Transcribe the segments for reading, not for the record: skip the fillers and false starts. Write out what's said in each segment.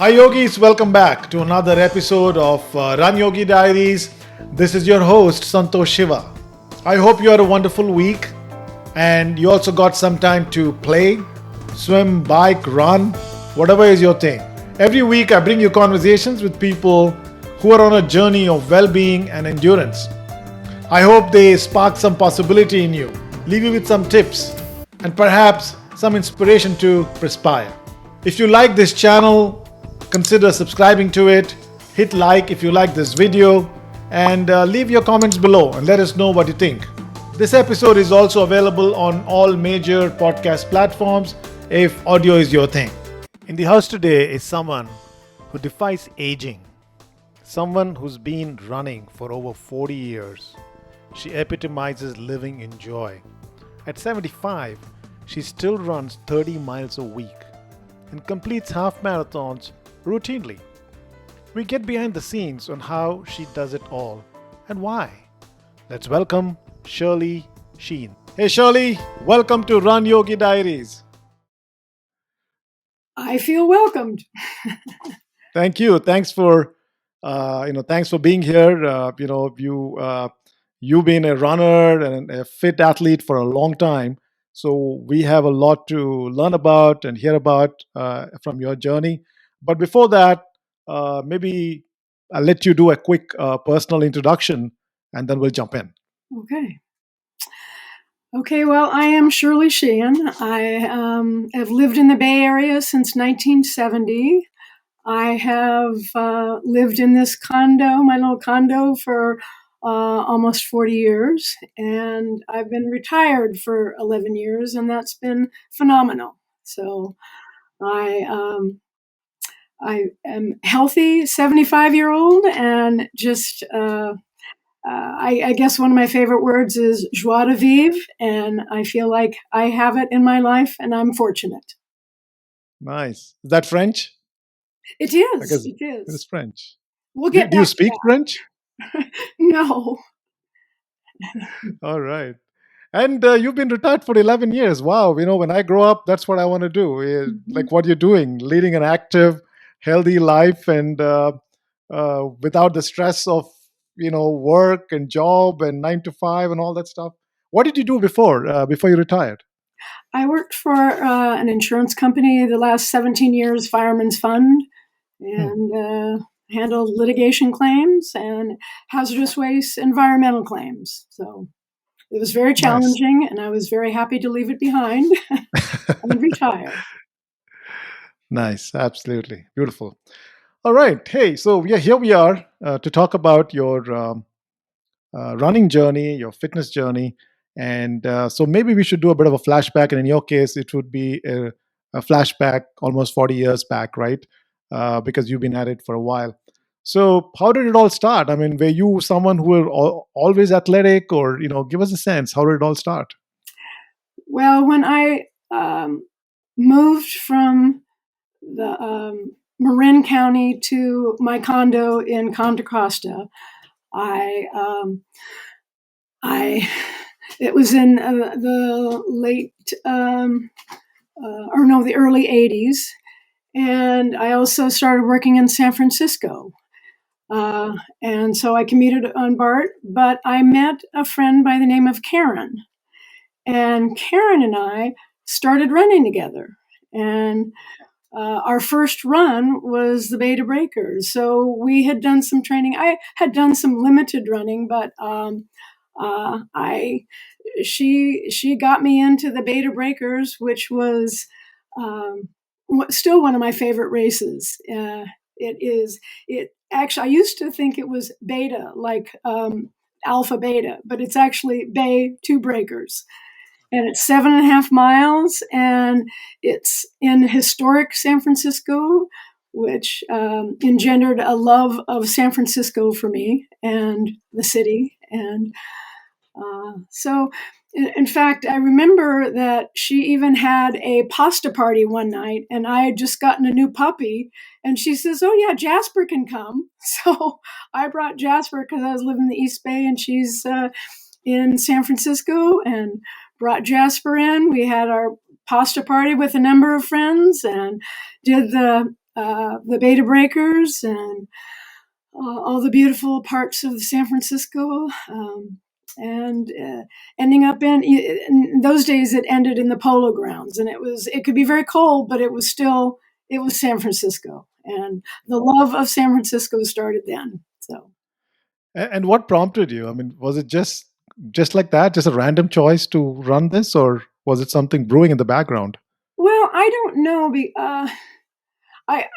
Hi yogis, welcome back to another episode of RunYogi Diaries. This is your host Santosh Shiva. I hope you had a wonderful week and you also got some time to play, swim, bike, run, whatever is your thing. Every week I bring you conversations with people who are on a journey of well-being and endurance. I hope they spark some possibility in you, leave you with some tips and perhaps some inspiration to perspire. If you like this channel, consider subscribing to it, hit like if you like this video, and leave your comments below and let us know what you think. This episode is also available on all major podcast platforms if audio is your thing. In the house today is someone who defies aging, someone who's been running for over 40 years. She epitomizes living in joy. At 75, she still runs 30 miles a week and completes half marathons routinely. We get behind the scenes on how she does it all and why. Let's welcome Shirley Shean. Hey Shirley, welcome to RunYogi Diaries. I feel welcomed. Thank you. Thanks for being here. You've been a runner and a fit athlete for a long time, so we have a lot to learn about and hear about from your journey. But before that, maybe I'll let you do a quick personal introduction, and then we'll jump in. Okay, well, I am Shirley Shean. I have lived in the Bay Area since 1970. I have lived in this condo, my little condo, for almost 40 years. And I've been retired for 11 years, and that's been phenomenal. So I am healthy, 75-year-old, and just I guess one of my favorite words is joie de vivre, and I feel like I have it in my life, and I'm fortunate. Nice. Is that French? It is. I guess It is. it is French. We'll get Do you back to speak that. French? No. All right. And you've been retired for 11 years. Wow. When I grow up, that's what I want to do. Mhm. Like what you're doing, leading an active, healthy life and without the stress of, work and job and 9 to 5 and all that stuff. What did you do before you retired? I worked for an insurance company the last 17 years, Fireman's Fund, Hmm. and handled litigation claims and hazardous waste environmental claims. So it was very Nice. challenging, and I was very happy to leave it behind and retire. Nice. Absolutely. Beautiful. All right. Hey, so here we are to talk about your running journey, your fitness journey. And so maybe we should do a bit of a flashback. And in your case, it would be a flashback almost 40 years back, right? Because you've been at it for a while. So how did it all start? I mean, were you someone who were always athletic or, give us a sense. How did it all start? Well, when I moved from the Marin County to my condo in Contra Costa, I it was in the late the early 80s, and I also started working in San Francisco. And so I commuted on BART, but I met a friend by the name of Karen. And Karen and I started running together. And our first run was the Beta Breakers. So we had done some training. I had done some limited running, but she got me into the Beta Breakers, which was still one of my favorite races. It actually, I used to think it was beta, like alpha beta, but it's actually Bay 2 Breakers. And it's 7.5 miles, and it's in historic San Francisco, which engendered a love of San Francisco for me and the city. And so, in fact, I remember that she even had a pasta party one night, and I had just gotten a new puppy. And she says, "Oh, yeah, Jasper can come." So I brought Jasper because I was living in the East Bay, and she's in San Francisco, and brought Jasper in. We had our pasta party with a number of friends and did the the Beta Breakers and all the beautiful parts of San Francisco. And ending up in those days, it ended in the Polo Grounds, and it could be very cold, but it was San Francisco, and the love of San Francisco started then. So. And what prompted you? I mean, was it just like that, just a random choice to run this, or was it something brewing in the background? Well, I don't know. I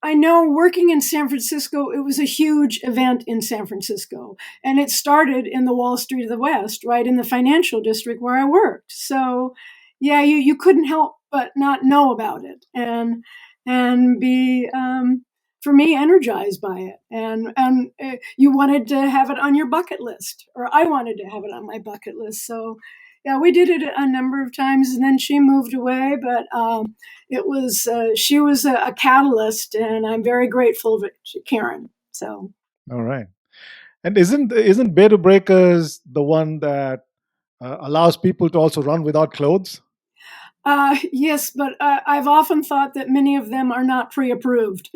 I know working in San Francisco, it was a huge event in San Francisco, and it started in the Wall Street of the West, right in the financial district where I worked. So, yeah, you couldn't help but not know about it, and be for me energized by it, and you wanted to have it on your bucket list, or I wanted to have it on my bucket list. So, yeah, we did it a number of times, and then she moved away, but. It was she was a catalyst, and I'm very grateful to Karen. So. All right. And isn't Beta Breakers the one that allows people to also run without clothes? Yes, but I've often thought that many of them are not pre-approved.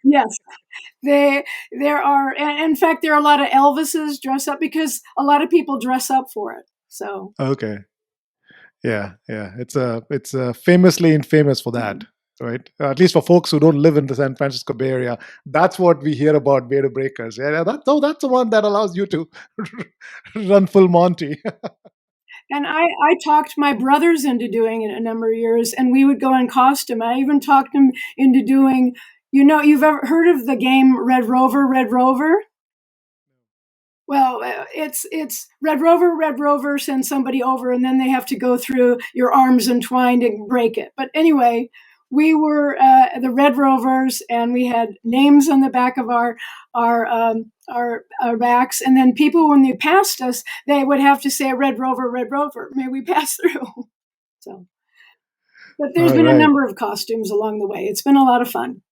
Yes, there are. In fact, there are a lot of Elvises dress up because a lot of people dress up for it. So. Okay. Yeah, yeah. It's famously infamous for that, right? At least for folks who don't live in the San Francisco Bay Area, that's what we hear about Beta Breakers. Yeah, that's the one that allows you to run full Monty. And I talked my brothers into doing it a number of years, and we would go in costume. I even talked them into doing, you've ever heard of the game Red Rover, Red Rover? Well, it's Red Rover, send somebody over, and then they have to go through your arms entwined and break it. But anyway, we were the Red Rovers, and we had names on the back of our backs, and then people, when they passed us, they would have to say Red Rover, may we pass through. So, but there's All been a right. number of costumes along the way. It's been a lot of fun.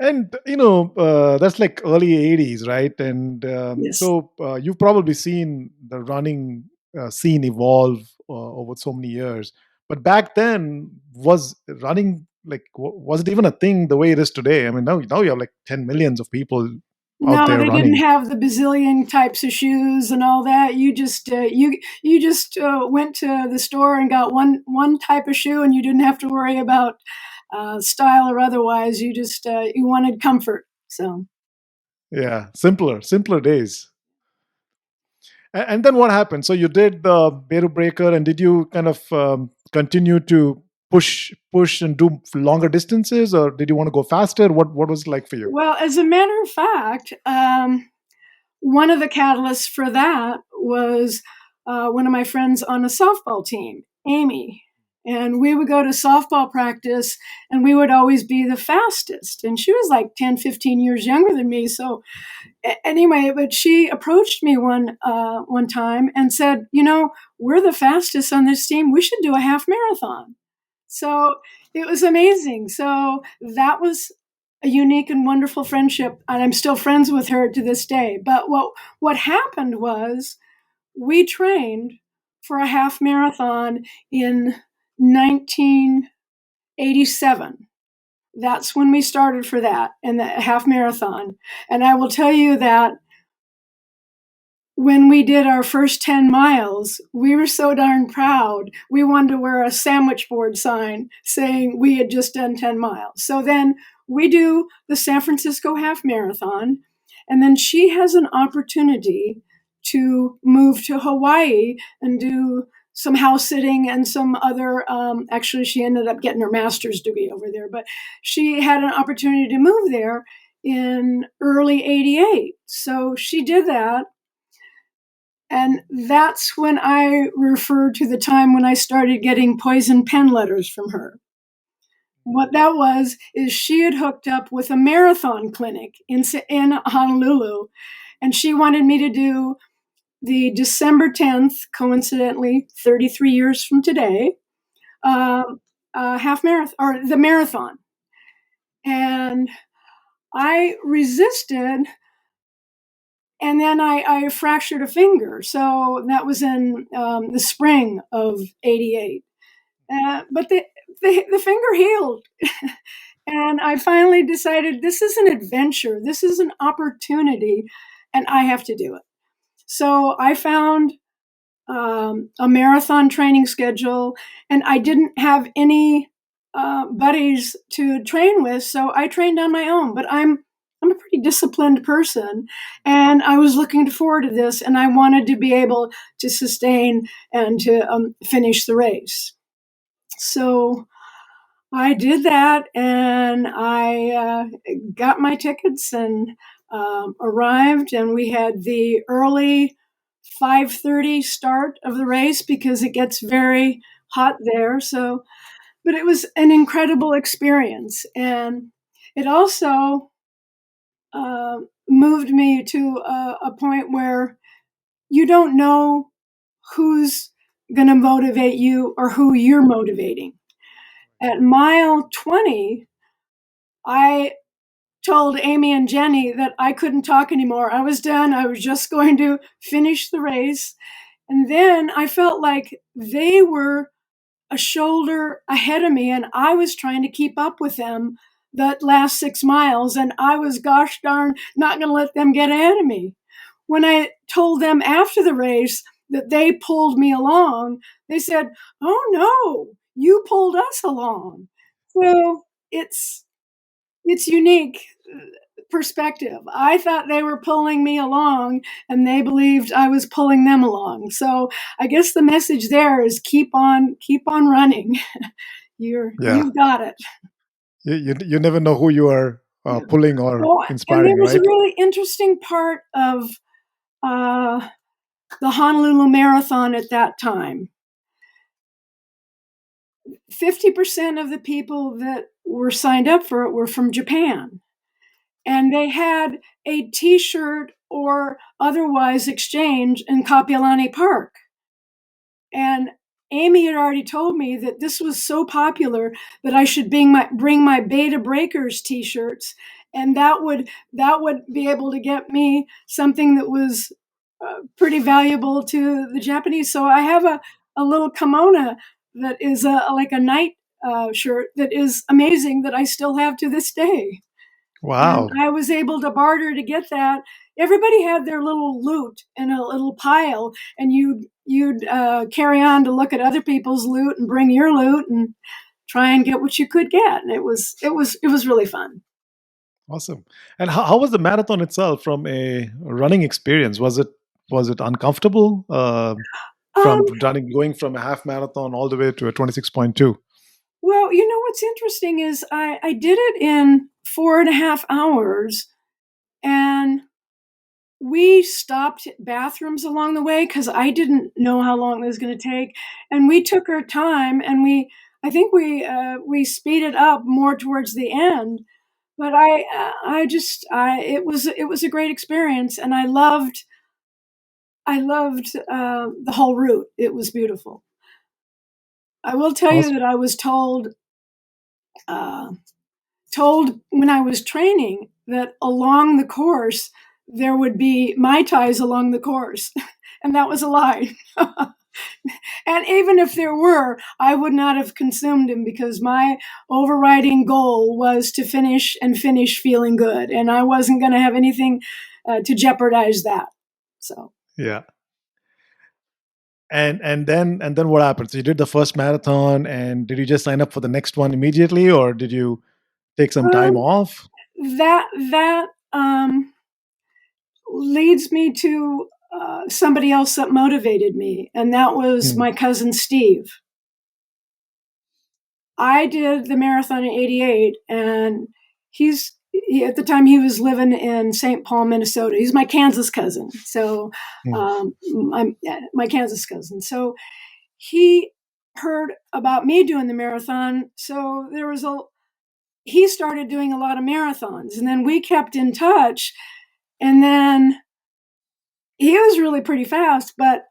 And that's like early '80s, right? And Yes. so you've probably seen the running scene evolve over so many years. But back then, was running like was it even a thing the way it is today? I mean, now you have like 10 millions of people out No, there they didn't running. have the bazillion types of shoes and all that. You just went to the store and got one type of shoe, and you didn't have to worry about style or otherwise. You wanted comfort. So. Yeah, simpler days. And then what happened? So you did the Beru Breaker, and did you kind of continue to push and do longer distances, or did you want to go faster? What was it like for you? Well, as a matter of fact, one of the catalysts for that was one of my friends on a softball team, Amy. And we would go to softball practice, and we would always be the fastest. And she was like 10, 15 years younger than me. So anyway, but she approached me one time and said, we're the fastest on this team. We should do a half marathon. So it was amazing. So that was a unique and wonderful friendship, and I'm still friends with her to this day. But what happened was we trained for a half marathon in 1987. That's when we started for that, and the half marathon. And I will tell you that when we did our first 10 miles, we were so darn proud. We wanted to wear a sandwich board sign saying we had just done 10 miles. So then we do the San Francisco half marathon, and then she has an opportunity to move to Hawaii and do some house sitting and some other, actually, she ended up getting her master's degree over there, but she had an opportunity to move there in early 88. So she did that. And that's when I refer to the time when I started getting poison pen letters from her. What that was is she had hooked up with a marathon clinic in Honolulu, and she wanted me to do the December 10th, coincidentally, 33 years from today, half marathon, or the marathon. And I resisted, and then I fractured a finger. So that was in the spring of '88. But the finger healed. And I finally decided this is an adventure. This is an opportunity, and I have to do it. So I found a marathon training schedule, and I didn't have any buddies to train with, so I trained on my own. But I'm a pretty disciplined person, and I was looking forward to this, and I wanted to be able to sustain and to finish the race. So I did that, and I got my tickets and arrived, and we had the early 5:30 start of the race because it gets very hot there. So, but it was an incredible experience, and it also moved me to a point where you don't know who's going to motivate you or who you're motivating. At mile 20, I told Amy and Jenny that I couldn't talk anymore. I was done. I was just going to finish the race. And then I felt like they were a shoulder ahead of me, and I was trying to keep up with them that last 6 miles. And I was, gosh darn, not going to let them get ahead of me. When I told them after the race that they pulled me along, they said, "Oh no, you pulled us along." So it's unique perspective. I thought they were pulling me along, and they believed I was pulling them along. So I guess the message there is keep on running. Yeah. You've got it. You never know who you are pulling or Oh, and there inspiring, was a right? really interesting part of the Honolulu Marathon at that time. 50% of the people that were signed up for it were from Japan. And they had a T-shirt or otherwise exchange in Kapiolani Park. And Amy had already told me that this was so popular that I should bring my Beta Breakers T-shirts, and that would be able to get me something that was pretty valuable to the Japanese. So I have a little kimono that is like a night shirt that is amazing that I still have to this day. And Wow. I was able to barter to get that. Everybody had their little loot in a little pile, and you'd carry on to look at other people's loot and bring your loot and try and get what you could get. And it was really fun. Awesome. And how was the marathon itself from a running experience? Was it uncomfortable Um, from going from a half marathon all the way to a 26.2? well, you know what's interesting is I did it in 4.5 hours, and we stopped at bathrooms along the way because I didn't know how long it was going to take, and we took our time, and I think we speeded up more towards the end. But it was a great experience, and I loved the whole route. It was beautiful. I will tell you Awesome. that I was uh, told when I was training that along the course there would be Mai Tais along the course, and that was a lie. And even if there were, I would not have consumed them because my overriding goal was to finish feeling good, and I wasn't going to have anything to jeopardize that. So. Yeah. And then what happened? So you did the first marathon, and did you just sign up for the next one immediately, or did you take some time Um, off? that leads me to somebody else that motivated me, and that was Hmm. my cousin Steve. I did the marathon in '88, and at the time he was living in St. Paul, Minnesota. He's my Kansas cousin, so Hmm. I'm my Kansas cousin. So he heard about me doing the marathon, so he started doing a lot of marathons, and then we kept in touch, and then he was really pretty fast, but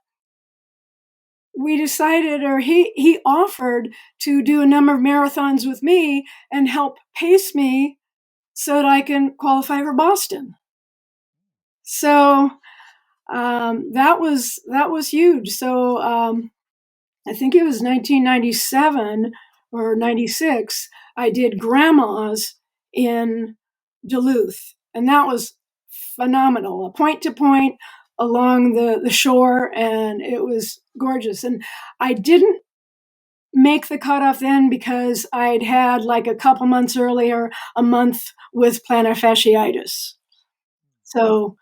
we decided, or he offered to do a number of marathons with me and help pace me so that I can qualify for Boston. So that was huge. So I think it was 1997. or 96, I did Grandma's in Duluth. And that was phenomenal, a point to point along the shore. And it was gorgeous. And I didn't make the cutoff then because I'd had like a couple months earlier, a month with plantar fasciitis. So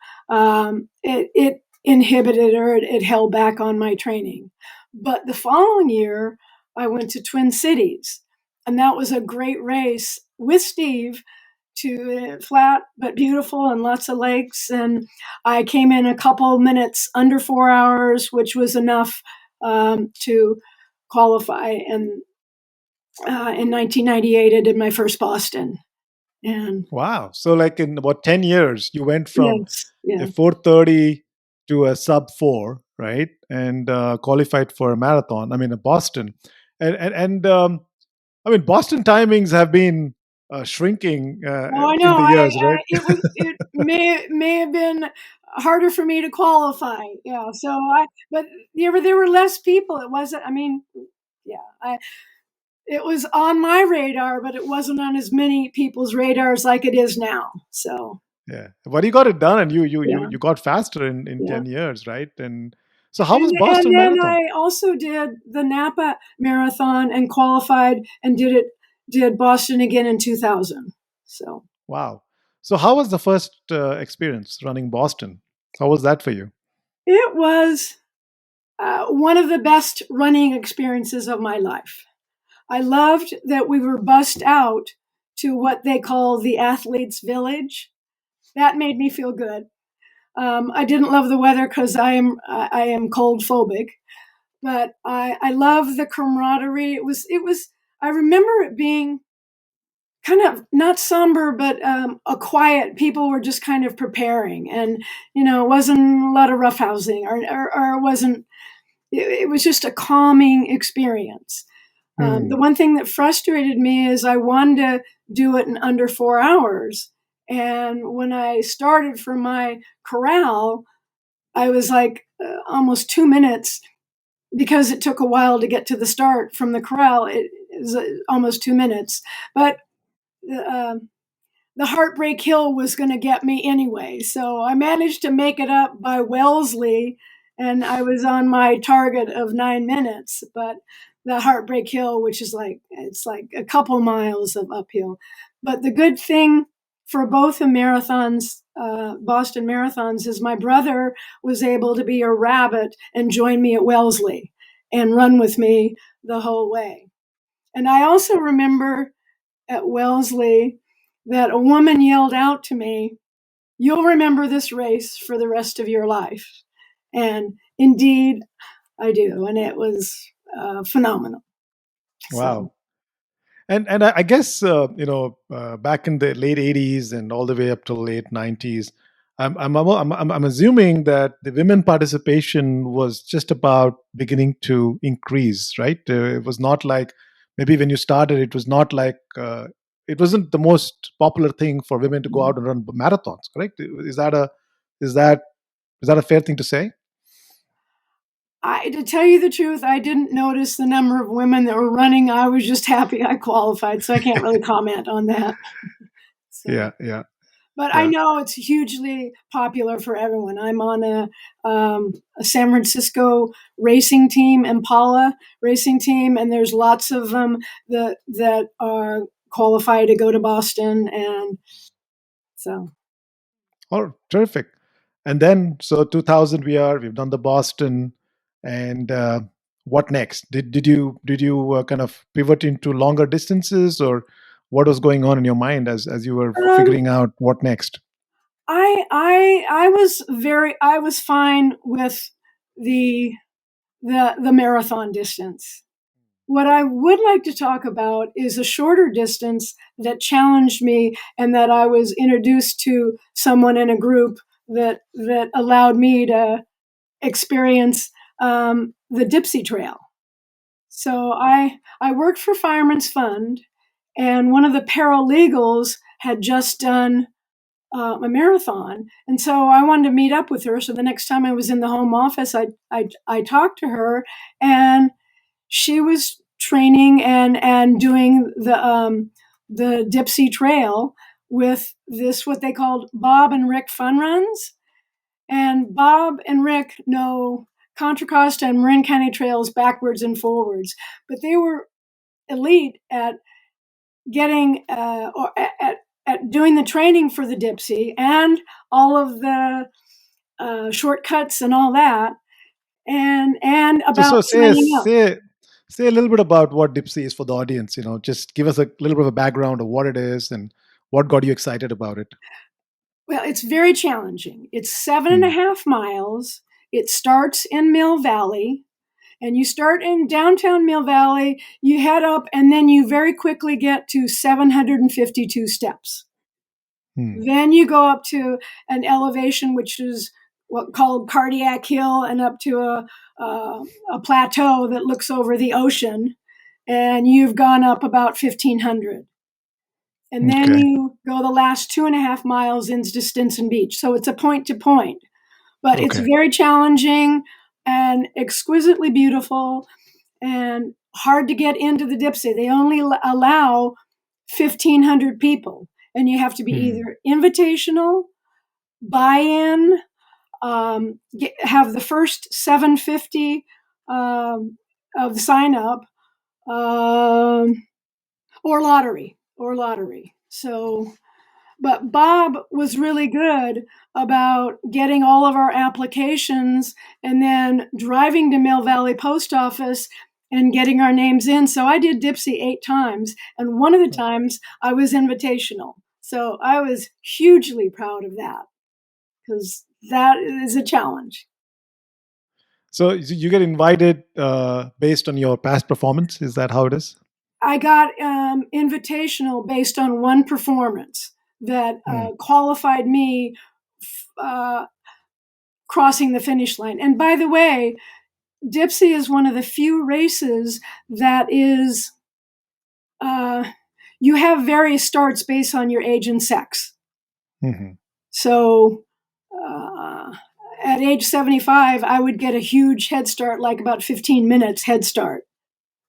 it inhibited or it held back on my training. But the following year, I went to Twin Cities, and that was a great race with Steve to flat but beautiful and lots of lakes. And I came in a couple minutes under 4 hours, which was enough to qualify. And in 1998, I did my first Boston. And Wow. So like in about 10 years, you went from yes, yeah. a 4:30 to a sub 4, right? And qualified for a marathon. I mean, a Boston. And I mean, Boston timings have been shrinking Oh, I in know. the years, right? It may have been harder for me to qualify. Yeah. But there were less people. It wasn't. I mean, yeah. It was on my radar, but it wasn't on as many people's radars like it is now. So Yeah. But you got it done, and yeah, you got faster in yeah. 10 years, right? And so how was And Boston then Marathon? I also did the Napa Marathon and qualified and did Boston again in 2000. So Wow. So how was the first experience running Boston? How was that for you? it was one of the best running experiences of my life. I loved that we were bussed out to what they call the athletes' village. That made me feel good. I didn't love the weather because I am cold phobic, but I love the camaraderie. It was. I remember it being kind of not somber, but a quiet. People were just kind of preparing, and it wasn't a lot of roughhousing, or it wasn't. It was just a calming experience. The Hmm. one thing that frustrated me is I wanted to do it in under 4 hours. And when I started from my corral, I was like almost 2 minutes because it took a while to get to the start from the corral. It was almost 2 minutes. But uh, the Heartbreak Hill was going to get me anyway. So I managed to make it up by Wellesley, and I was on my target of 9 minutes. But the Heartbreak Hill, which is it's like a couple miles of uphill. But the good thing for both the marathons, Boston marathons, is my brother was able to be a rabbit and join me at Wellesley and run with me the whole way. And I also remember at Wellesley that a woman yelled out to me, "You'll remember this race for the rest of your life." And indeed, I do. And it was phenomenal. So, Wow. And I guess back in the late '80s and all the way up to late '90s, I'm assuming that the women participation was just about beginning to increase, right? It was not like maybe when you started, it was not like it wasn't the most popular thing for women to go out and run marathons, correct? Is that is that a fair thing to say? to tell you the truth, I didn't notice the number of women that were running. I was just happy I qualified, so I can't really comment on that. So. Yeah, yeah, But I yeah. know it's hugely popular for everyone. I'm on a San Francisco racing team, Impala racing team, and there's lots of them that are qualified to go to Boston, and so Oh, terrific. And then, so 2000, we've done the Boston, and what next? Did you kind of pivot into longer distances, or what was going on in your mind as you were um, figuring out what next? I was fine with the the marathon distance. What I would like to talk about is a shorter distance that challenged me and that I was introduced to someone in a group that allowed me to experience the Dipsea Trail. So I worked for Fireman's Fund, and one of the paralegals had just done a marathon, and so I wanted to meet up with her. So the next time I was in the home office, I talked to her, and she was training and doing the Dipsea Trail with this, what they called Bob and Rick fun runs. And Bob and Rick know Contra Costa and Marin County trails backwards and forwards, but they were elite at getting or at doing the training for the Dipsea and all of the shortcuts and all that, and So about signing up. say a little bit about what Dipsea is for the audience. Just give us a little bit of a background of what it is and what got you excited about it. Well, it's very challenging. It's 7.5 Hmm. miles. It starts in Mill Valley, and you start in downtown Mill Valley, you head up, and then you very quickly get to 752 steps. Hmm. Then you go up to an elevation, which is what called Cardiac Hill, and up to a plateau that looks over the ocean, and you've gone up about 1,500. And then Okay. you go the last 2.5 miles into Stinson Beach. So it's a point to point, but it's Okay. very challenging and exquisitely beautiful and hard to get into the Dipsea. They only allow 1,500 people, and you have to be Hmm. either invitational, buy in, have the first 750 of the sign up, or lottery, So, but Bob was really good about getting all of our applications and then driving to Mill Valley Post Office and getting our names in. So I did Dipsea 8 times, and one of the times I was invitational. So I was hugely proud of that because that is a challenge. So you get invited based on your past performance. Is that how it is? I got invitational based on one performance that Hmm. qualified me uh, crossing the finish line. And by the way, Dipsea is one of the few races that is, uh, you have various starts based on your age and sex. Hmm. So at age 75, I would get a huge head start, like about 15 minutes head start.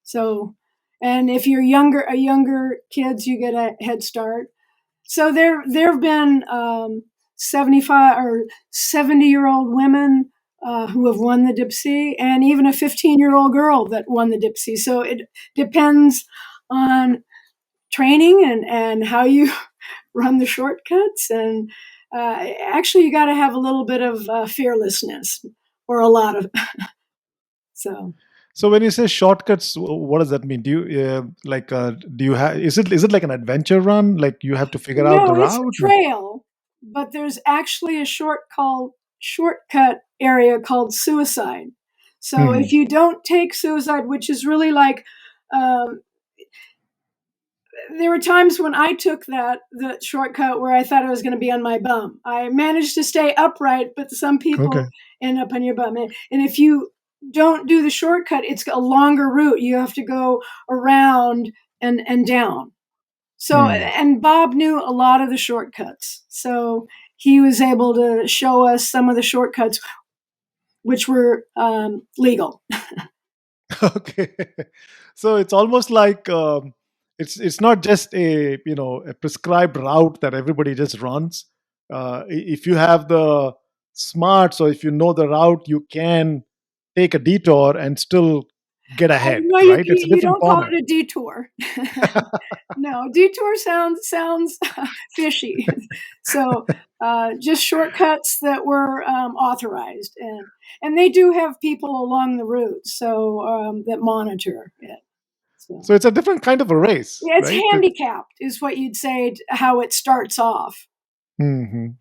So, and if you're younger kids, you get a head start. So there have been 75 or 70-year-old women who have won the Dipsea, and even a 15-year-old girl that won the Dipsea. So it depends on training and how you run the shortcuts. And actually, you got to have a little bit of fearlessness, or a lot of. So So when you say shortcuts, what does that mean? Do you do you have is it like an adventure run? Like you have to figure out the no, it's a route? trail, but there's actually a shortcut area called Suicide. So Hmm. if you don't take Suicide, which is really like, um, there were times when I took the shortcut where I thought I was going to be on my bum. I managed to stay upright, but some Okay. people end up on your bum. And if you don't do the shortcut, it's a longer route. You have to go around and down. So, Hmm. and Bob knew a lot of the shortcuts. So he was able to show us some of the shortcuts, which were legal. Okay. So it's almost like it's not just a prescribed route that everybody just runs. If you have the smarts or if you know the route, you can take a detour and still get ahead, No, right? It's a you different don't call format. it a detour. No, detour sounds fishy. So just shortcuts that were authorized, and they do have people along the route, so that monitor it. So So it's a different kind of a race, yeah, it's right? handicapped, is what you'd say, how it starts off.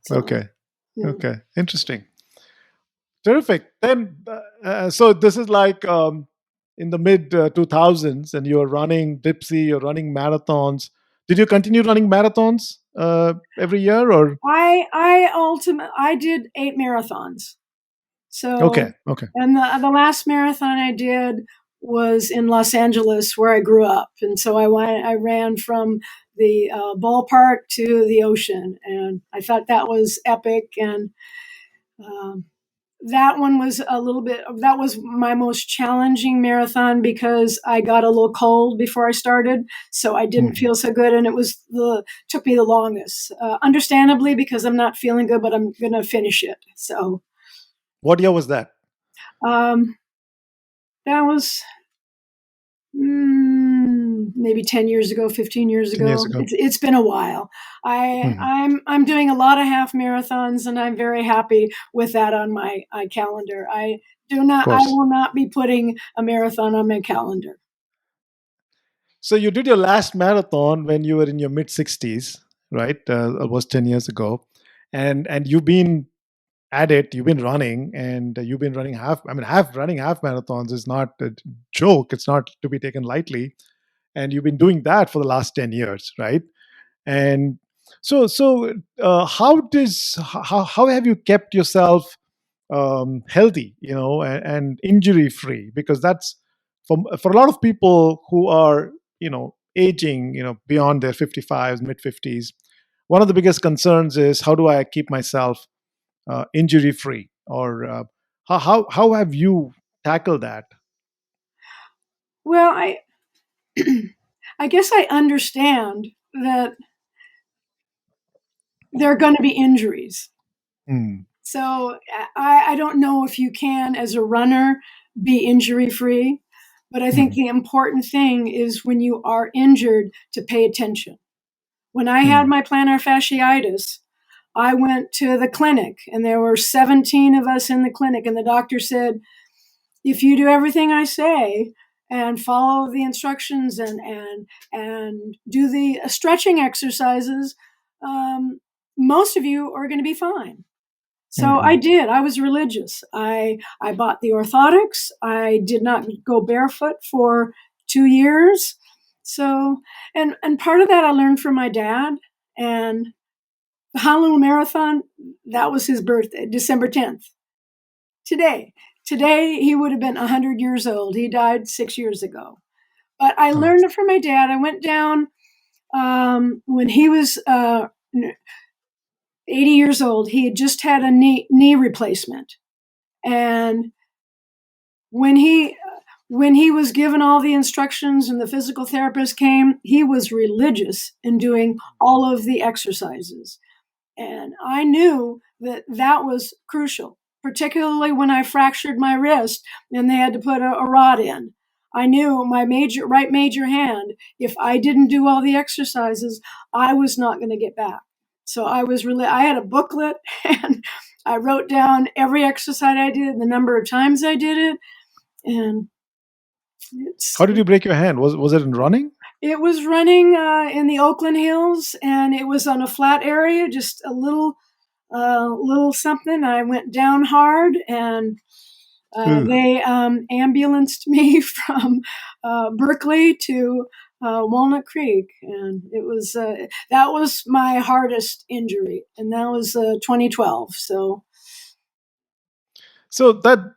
So Okay. yeah. Okay. Interesting. Terrific. Then, so this is like in the mid 2000s, and you're running Dipsea, you're running marathons. Did you continue running marathons every year, or? I did 8 marathons. Okay, So, okay, and the last marathon I did was in Los Angeles, where I grew up, and so I ran from the ballpark to the ocean, and I thought that was epic. And um, that one was that was my most challenging marathon because I got a little cold before I started. So I didn't feel so good. And took me the longest, understandably, because I'm not feeling good, but I'm going to finish it. So, What year was that? um, that was maybe 10 years ago, 15 years 10 years ago. ago. It's been a while. I'm doing a lot of half marathons, and I'm very happy with that on my calendar. I will not be putting a marathon on my calendar. So you did your last marathon when you were in your mid 60s, right? It was 10 years ago. And you've been at it, you've been running, and you've been running running half marathons is not a joke. It's not to be taken lightly. And you've been doing that for the last 10 years, right? And how have you kept yourself healthy, and injury free? Because that's for a lot of people who are, aging, beyond their 55s, mid 50s. One of the biggest concerns is, how do I keep myself injury free? Or how have you tackled that? Well, I guess I understand that there are going to be injuries. Mm. So I don't know if you can, as a runner, be injury free. But I think the important thing is, when you are injured, to pay attention. When I had my plantar fasciitis, I went to the clinic, and there were 17 of us in the clinic. And the doctor said, if you do everything I say and follow the instructions and do the stretching exercises, most of you are going to be fine. So I did. I was religious. I bought the orthotics. I did not go barefoot for 2 years. So, and part of that I learned from my dad. And the Honolulu Marathon, that was his birthday, December 10th. Today he would have been 100 years old. He died 6 years ago. But I learned it from my dad. I went down when he was 80 years old. He had just had a knee replacement. And when he was given all the instructions and the physical therapist came, he was religious in doing all of the exercises. And I knew that was crucial, particularly when I fractured my wrist and they had to put a rod in. I knew my right major hand, if I didn't do all the exercises, I was not going to get back. So I had a booklet, and I wrote down every exercise I did, the number of times I did it. And How did you break your hand? Was it in running? It was running in the Oakland Hills, and it was on a flat area, just a little something. I went down hard, and they ambulanced me from Berkeley to Walnut Creek, and it was that was my hardest injury, and that was 2012. So that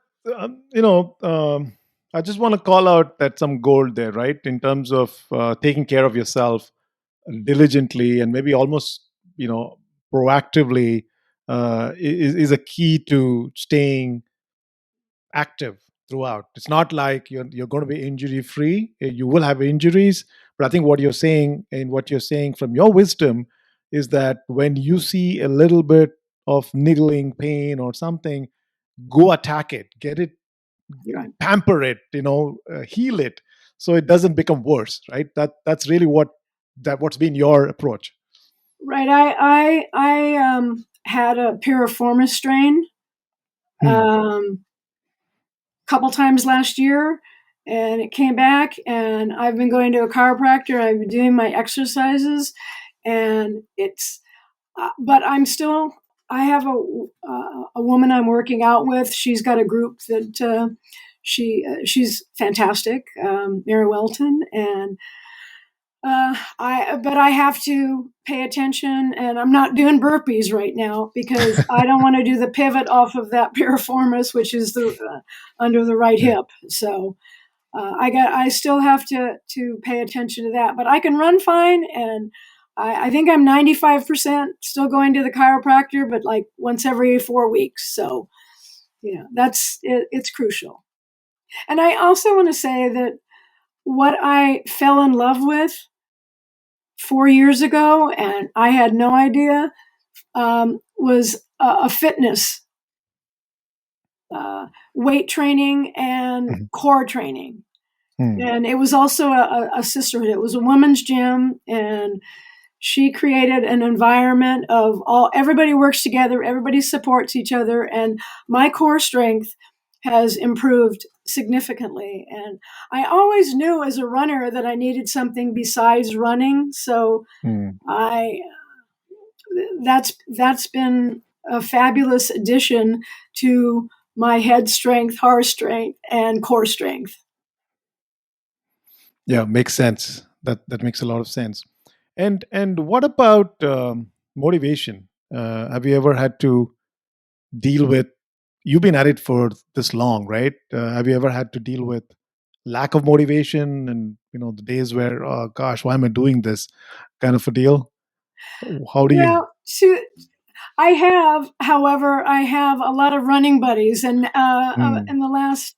I just want to call out that some gold there, right? In terms of taking care of yourself diligently, and maybe almost, proactively, is a key to staying active throughout. It's not like you're going to be injury free. You will have injuries, but I think what you're saying from your wisdom is that when you see a little bit of niggling pain or something, go attack it, get it, Right. pamper it, heal it, so it doesn't become worse, right? That's really what's been your approach. Right. I had a piriformis strain couple times last year, and it came back, and I've been going to a chiropractor. I've been doing my exercises, and it's but I have a woman I'm working out with. She's got a group that she's fantastic, Mary Welton, and I have to pay attention, and I'm not doing burpees right now because I don't want to do the pivot off of that piriformis, which is the under the right hip. So I still have to pay attention to that, but I can run fine, and I think I'm 95% still going to the chiropractor, but like once every 4 weeks. So it's crucial. And I also want to say that what I fell in love with 4 years ago, and I had no idea, was a fitness, weight training and Mhm. core training. Hmm. And it was also a sisterhood. It was a women's gym, and she created an environment of everybody works together, everybody supports each other, and my core strength has improved significantly. And I always knew as a runner that I needed something besides running, so Hmm. I that's been a fabulous addition to my head strength, heart strength, and core strength. Yeah, makes sense. That makes a lot of sense. And what about motivation? Have you ever had to deal with? You've been at it for this long, right? Have you ever had to deal with lack of motivation and the days where, oh gosh, why am I doing this, kind of a deal? How do you? Well, I have, however, I have a lot of running buddies, and Hmm. in the last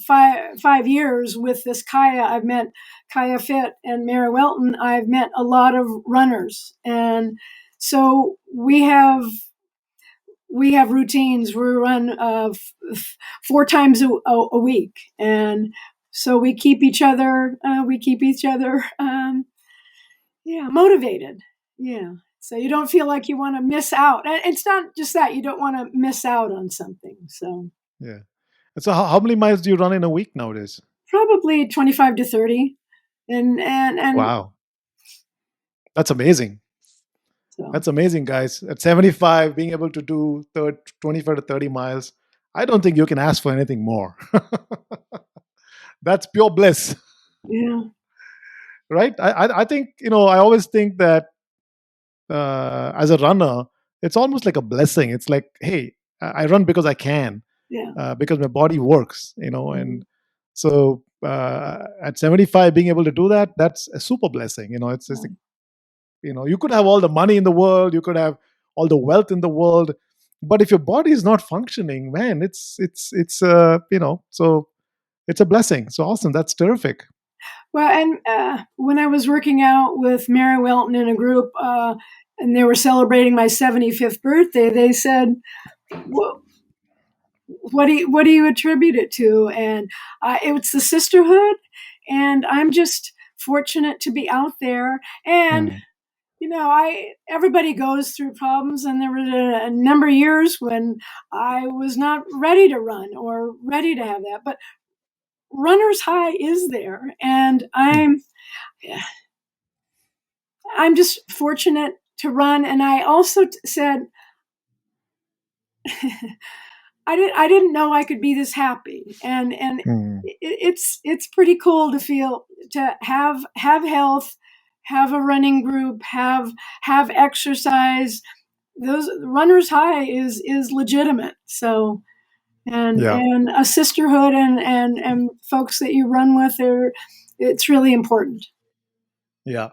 5 years with this Kaya, I've met Kaya Fit and Mary Welton. I've met a lot of runners, and so we have routines. We run 4 times a week, and so we keep each other motivated. Yeah. So you don't feel like you want to miss out. And it's not just that you don't want to miss out on something. So Yeah. So how many miles do you run in a week nowadays? probably 25 to 30. And Wow, that's amazing. so That's amazing, guys. At 75, being able to do 25 to 30 miles, I don't think you can ask for anything more. That's pure bliss, yeah, right? I think, I always think that as a runner, it's almost like a blessing. It's like, hey, I run because I can, yeah. because my body works, Mhm. and so at 75, being able to do that, that's a super blessing. It's just, Yeah. you could have all the money in the world, you could have all the wealth in the world, but if your body is not functioning, man, so it's a blessing. So awesome. That's terrific. Well, and when I was working out with Mary Welton in a group, and they were celebrating my 75th birthday, they said, "Well, what do you attribute it to?" And it was the sisterhood, and I'm just fortunate to be out there. And Hmm. I everybody goes through problems, and there were a number of years when I was not ready to run or ready to have that, but runner's high is there, and Hmm. I'm just fortunate to run. And I also said I didn't know I could be this happy, and Hmm. it's pretty cool to feel to have health, have a running group, have exercise. Those runners high is legitimate. So Yeah. and a sisterhood and folks that you run with are it's really important. Yeah.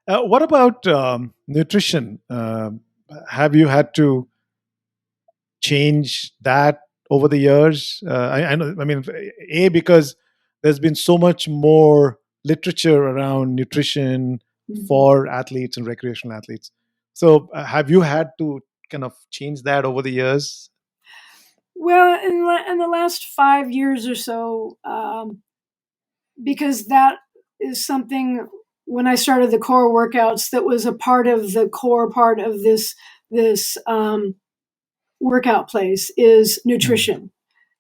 What about nutrition? Have you had to change that over the years? I know. I mean, because there's been so much more literature around nutrition Mhm. for athletes and recreational athletes. So, have you had to kind of change that over the years? Well, in the last 5 years or so, because that is something when I started the core workouts that was a part of the core part of this workout place is Mm. nutrition,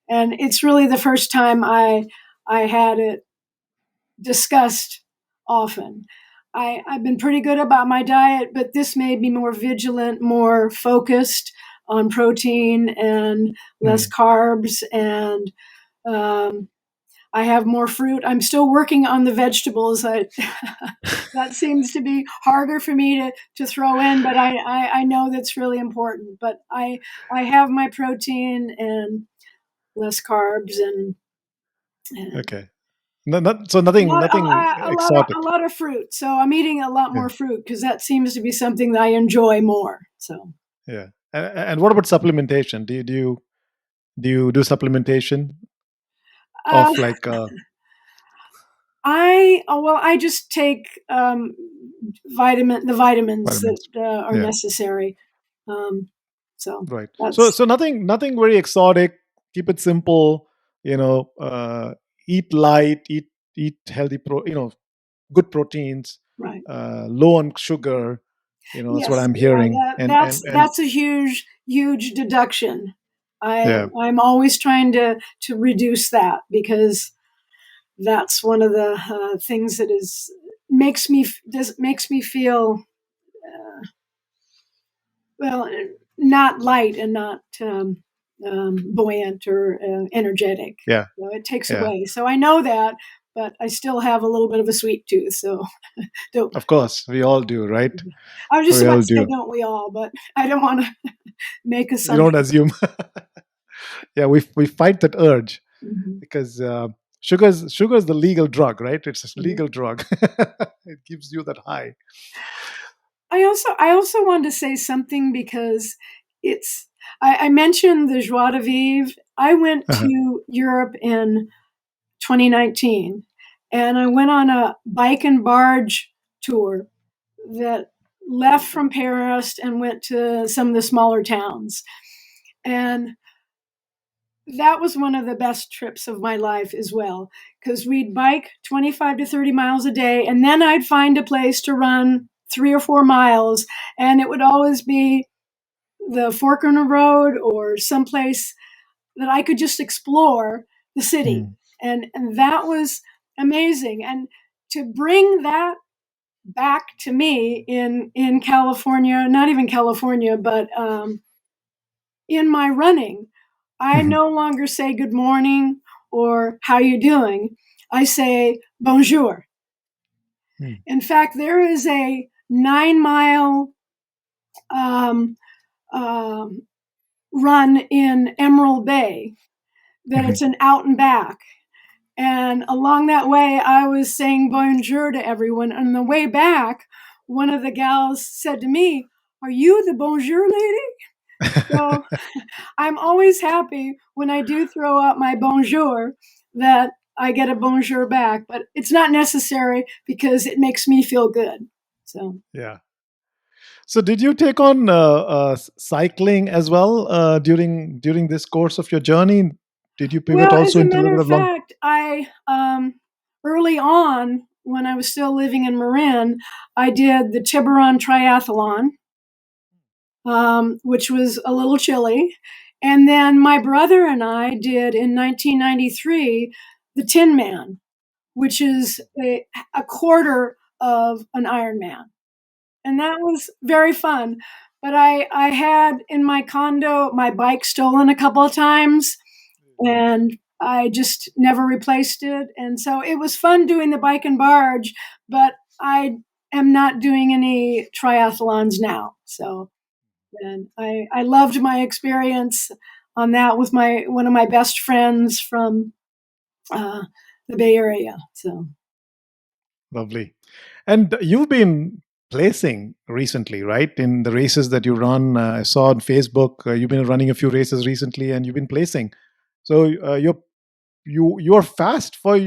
and it's really the first time I had it discussed often. I've been pretty good about my diet, but this made me more vigilant, more focused on protein and less Mm. carbs, and um, I have more fruit. I'm still working on the vegetables. That seems to be harder for me to throw in, but I know that's really important. But I have my protein and less carbs and Okay. So a nothing, lot, nothing a exotic. lot of fruit. So I'm eating a lot Yeah. more fruit because that seems to be something that I enjoy more. So Yeah. And what about supplementation? Do you do supplementation Uh, of like I just take the vitamins that vitamins? are Yeah, necessary. Um, so right. So that's so nothing very exotic. Keep it simple. You know, eat light, eat healthy good proteins, right. low on sugar. That's what Yes, I'm yeah, hearing. And that's a huge deduction. yeah, I'm always trying to reduce that because that's one of the things that is makes me feel well, not light and not buoyant or energetic. yeah, So it takes yeah. away. So I know that, but I still have a little bit of a sweet tooth. So don't. Of course, we all do, right? I was just We about all to say, do. don't we all? But I don't want to make You don't assumptions. assume. Yeah, we fight that urge Mhm. because sugar is the legal drug, right? It's a Mhm. legal drug. It gives you that high. I also wanted to say something because it's I mentioned the joie de vivre. I went Uh-huh. to Europe in 2019 and I went on a bike and barge tour that left from Paris and went to some of the smaller towns. And that was one of the best trips of my life as well because we'd bike 25 to 30 miles a day and then I'd find a place to run 3 or 4 miles and it would always be the fork in the road or someplace that I could just explore the city. Mm. And that was amazing. And to bring that back to me in California, not even California, but in my running, I Mhm. no longer say good morning or how you doing. I say bonjour. Mm. In fact, there is a 9 mile um, um, run in Emerald Bay that Mhm. it's an out and back. And along that way, I was saying bonjour to everyone. And on the way back, one of the gals said to me, "Are you the bonjour lady?" So I'm always happy when I do throw out my bonjour that I get a bonjour back, but it's not necessary because it makes me feel good. So, Yeah. So, did you take on cycling as well during this course of your journey? Did you pivot well, as also a into a little matter bit of of long? fact, I early on when I was still living in Marin, I did the Tiburon Triathlon, which was a little chilly. And then my brother and I did in 1993 the Tin Man, which is a quarter of an Ironman. And that was very fun. But I had in my condo my bike stolen a couple of times, and I just never replaced it. And so it was fun doing the bike and barge, but I am not doing any triathlons now. So and I loved my experience on that with my one of my best friends from uh, the Bay Area. So Lovely. And you've been placing recently, right? In the races that you run, I saw on Facebook. You've been running a few races recently, and you've been placing. So you're fast for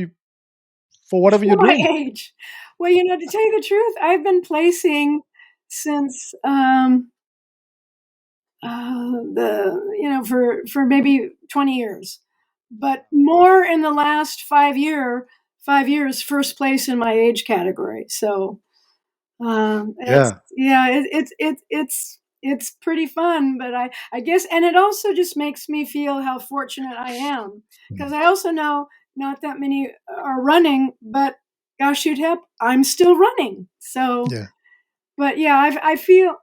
whatever for you're my doing. age, well, to tell you the truth, I've been placing since the for maybe 20 years, but more in the last 5 years, first place in my age category. So it's Yeah. yeah, it's pretty fun, but I guess, and it also just makes me feel how fortunate I am because I also know not that many are running, but gosh, shoot hip, I'm still running. So, Yeah. but yeah, I feel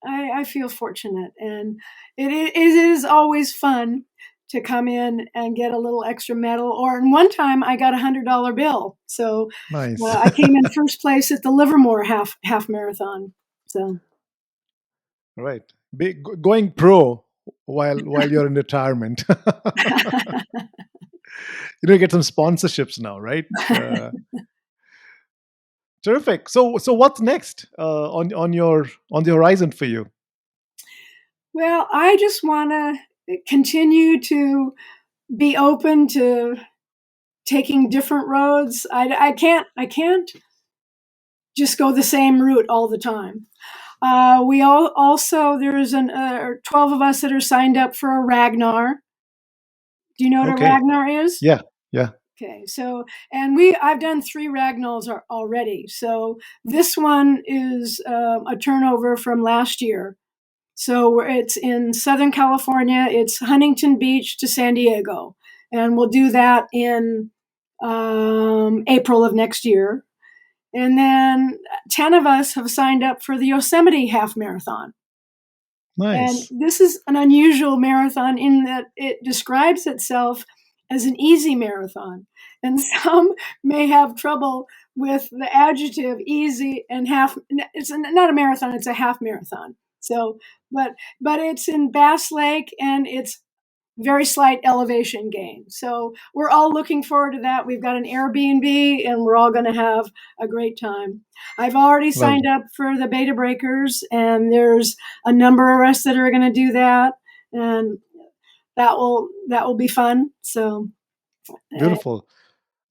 I feel fortunate, and it is always fun to come in and get a little extra medal. Or in one time, I got $100 bill, so Nice. I came in first place at the Livermore half marathon. So Right. Going pro while you're in retirement. Get some sponsorships now, right? Terrific. So what's next on the horizon for you? well, I just want to continue to be open to taking different roads. I can't just go the same route all the time. We also, there's 12 of us that are signed up for a Ragnar. Do you know what a Okay. Ragnar is? Yeah. Yeah. Okay, so I've done 3 Ragnalls already. So this one is a turnover from last year. So it's in Southern California. It's Huntington Beach to San Diego, and we'll do that in April of next year. And then 10 of us have signed up for the Yosemite Half Marathon. And Nice. this is an unusual marathon in that it describes itself as an easy marathon. And some may have trouble with the adjective easy and half. It's not a marathon, it's a half marathon. So, but it's in Bass Lake, and it's very slight elevation gain. So we're all looking forward to that. We've got an Airbnb, and we're all going to have a great time. I've already signed up for the Beta Breakers, and there's a number of us that are going to do that, and that will be fun. So Beautiful.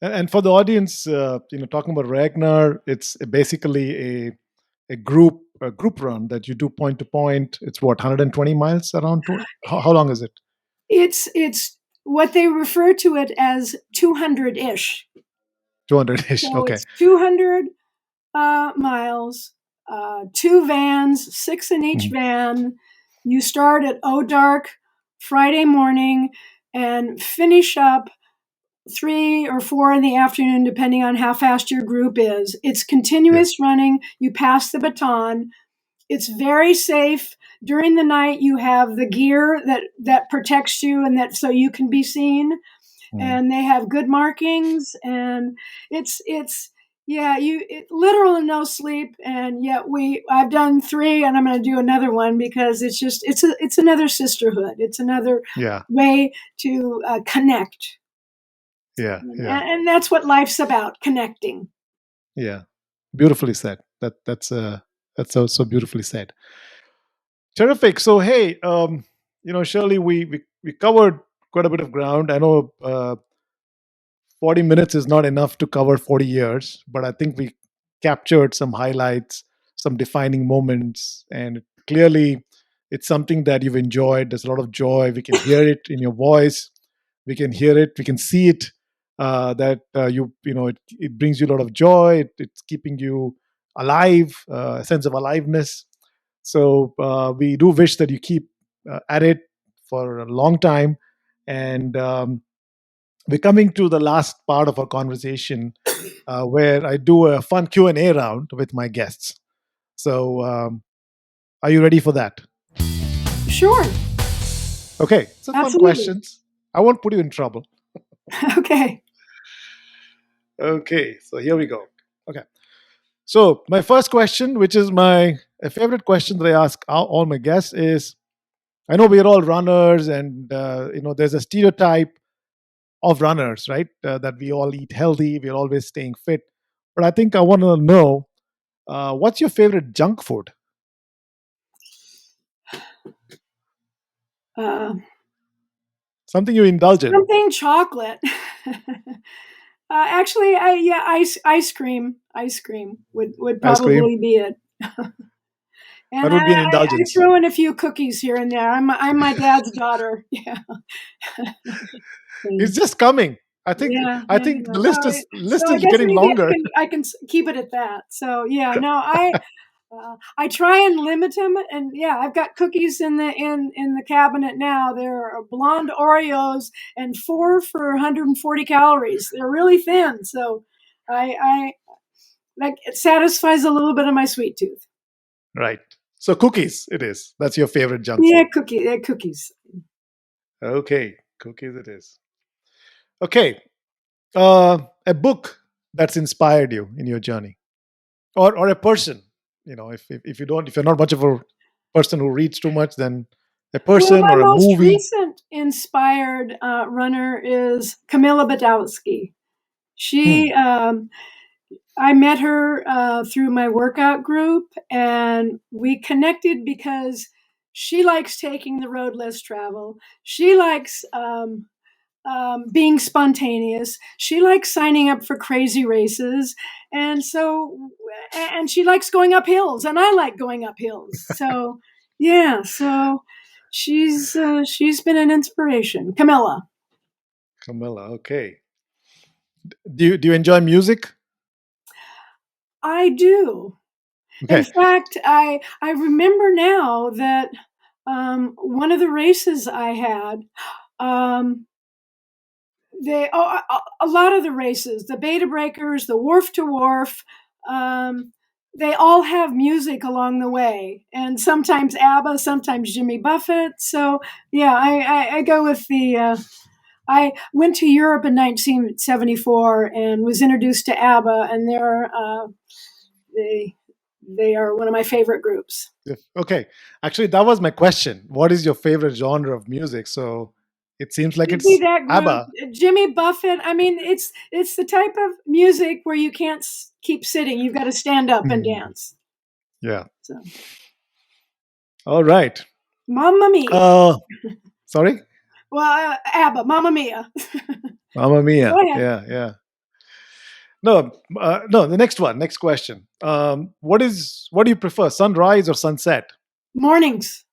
And for the audience, talking about Ragnar, it's basically a group run that you do point to point. It's what, 120 miles around? How long is it? it's what they refer to it as 200-ish. 200-ish. So Okay. it's 200 miles, 2 vans, 6 in each van. You start at dark Friday morning and finish up 3 or 4 in the afternoon, depending on how fast your group is. It's continuous running. You pass the baton. It's very safe. During the night, you have the gear that protects you, and that so you can be seen. And they have good markings, and it's literal and no sleep. And yet I've done 3, and I'm going to do another one because it's another sisterhood. It's another way to connect. Yeah. And that's what life's about, connecting. Yeah. Beautifully said. That's so beautifully said. Terrific. So hey, Shirley, we covered quite a bit of ground. I know 40 minutes is not enough to cover 40 years, but I think we captured some highlights, some defining moments, and clearly it's something that you've enjoyed. There's a lot of joy. We can hear it in your voice. We can hear it. We can see it. It brings you a lot of joy. It's keeping you alive, a sense of aliveness. So we do wish that you keep at it for a long time. And we're coming to the last part of our conversation, where I do a fun Q&A round with my guests. So are you ready for that? Sure. Okay. So fun questions. I won't put you in trouble. Okay. Okay. So here we go. Okay. So my first question, which is my favorite question that I ask all my guests, is: I know we are all runners, and there's a stereotype of runners, right? That we all eat healthy, we're always staying fit. But I think I want to know, what's your favorite junk food? Something you indulge in. Something chocolate. Actually, ice cream. Ice cream would probably be it. And that would be an I indulgence. throw in a few cookies here and there. I'm my dad's daughter. Yeah. It's just coming. I think the list is getting longer. I can keep it at that. So yeah, no, I try and limit them, and yeah, I've got cookies in the cabinet now. They're blonde Oreos, and 4 for 140 calories. They're really thin, so I like it satisfies a little bit of my sweet tooth. Right. So cookies, it is. That's your favorite junk food. Yeah, cookies. Okay, cookies it is. Okay, a book that's inspired you in your journey, or a person. If you're not much of a person who reads too much, then a person my or a most movie. recent inspired runner is Camilla Badowski. She, I met her through my workout group, and we connected because She likes taking the road less traveled. She likes being spontaneous. She likes signing up for crazy races, and she likes going up hills, and I like going up hills. So yeah, so she's been an inspiration. Camilla. Okay. Do you enjoy music? I do. In Okay. fact, I remember now that one of the races I had, a lot of the races, the Beta Breakers, the Wharf to Wharf, they all have music along the way, and sometimes ABBA, sometimes Jimmy Buffett. So yeah, I go with the. I went to Europe in 1974 and was introduced to ABBA, and they are one of my favorite groups. Okay. Actually, that was my question. What is your favorite genre of music? So it seems like It'd be it's that group, ABBA. Jimmy Buffett. I mean, it's the type of music where you can't keep sitting; you've got to stand up and dance. Yeah. So, All right. Mamma Mia. Sorry? Well, ABBA, Mamma Mia. Mamma Mia. Go ahead. Yeah. No, the next question. What do you prefer, sunrise or sunset? Mornings.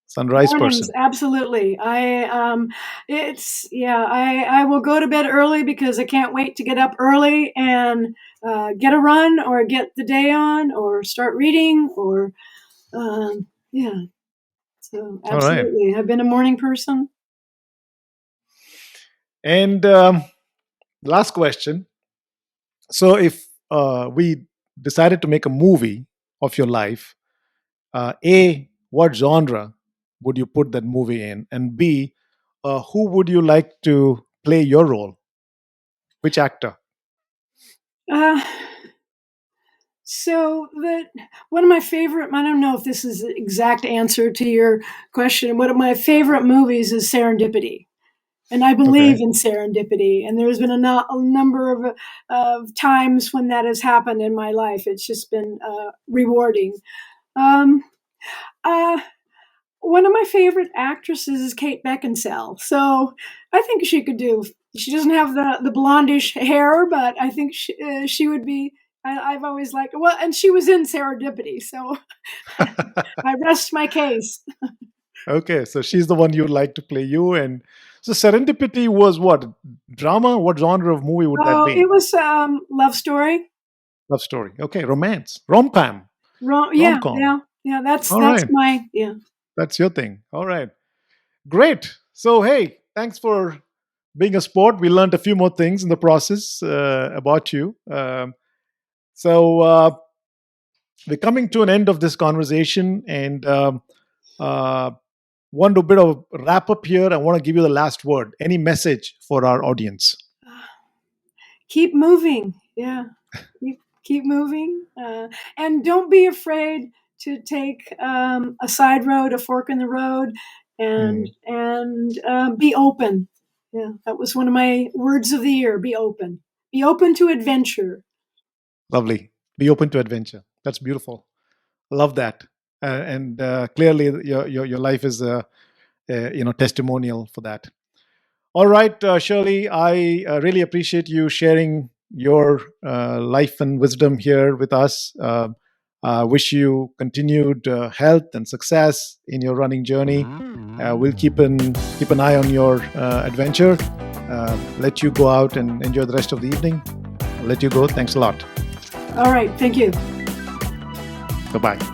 Sunrise Mornings, person. absolutely. I will go to bed early because I can't wait to get up early and get a run or get the day on or start reading or yeah. So All right. absolutely, I've been a morning person. And last question. So if we decided to make a movie of your life, A, what genre would you put that movie in? And B, who would you like to play your role? Which actor? So one of my favorite, I don't know if this is the exact answer to your question. One of my favorite movies is Serendipity. And I believe Okay. in serendipity. And there's been a number of times when that has happened in my life. It's just been rewarding. Um, uh, One of my favorite actresses is Kate Beckinsale. So I think she could do. She doesn't have the blondish hair, but I think she would be. I've always liked. Well, and she was in Serendipity, so I rest my case. Okay, so she's the one you'd like to play you. And so Serendipity was what? Drama? What genre of movie would that Oh, it be? was love story. Love story. Okay, romance. Rom-com. Yeah, Rom-com. yeah. That's All right. my yeah. That's your thing. All right. Great. So, hey, thanks for being a sport. We learned a few more things in the process about you. So, we're coming to an end of this conversation and uh, want to bit of wrap up here. I want to give you the last word. Any message for our audience? Keep moving. Yeah, keep moving, and don't be afraid to take a side road, a fork in the road, and Mm, be open. Yeah, that was one of my words of the year. Be open. Be open to adventure. lovely. Be open to adventure. That's beautiful. Love that. And clearly, your life is testimonial for that. All right, Shirley, I really appreciate you sharing your life and wisdom here with us. Wish you continued health and success in your running journey. We'll keep an eye on your adventure. Let you go out and enjoy the rest of the evening. I'll let you go. Thanks a lot. All right. Thank you. Bye bye.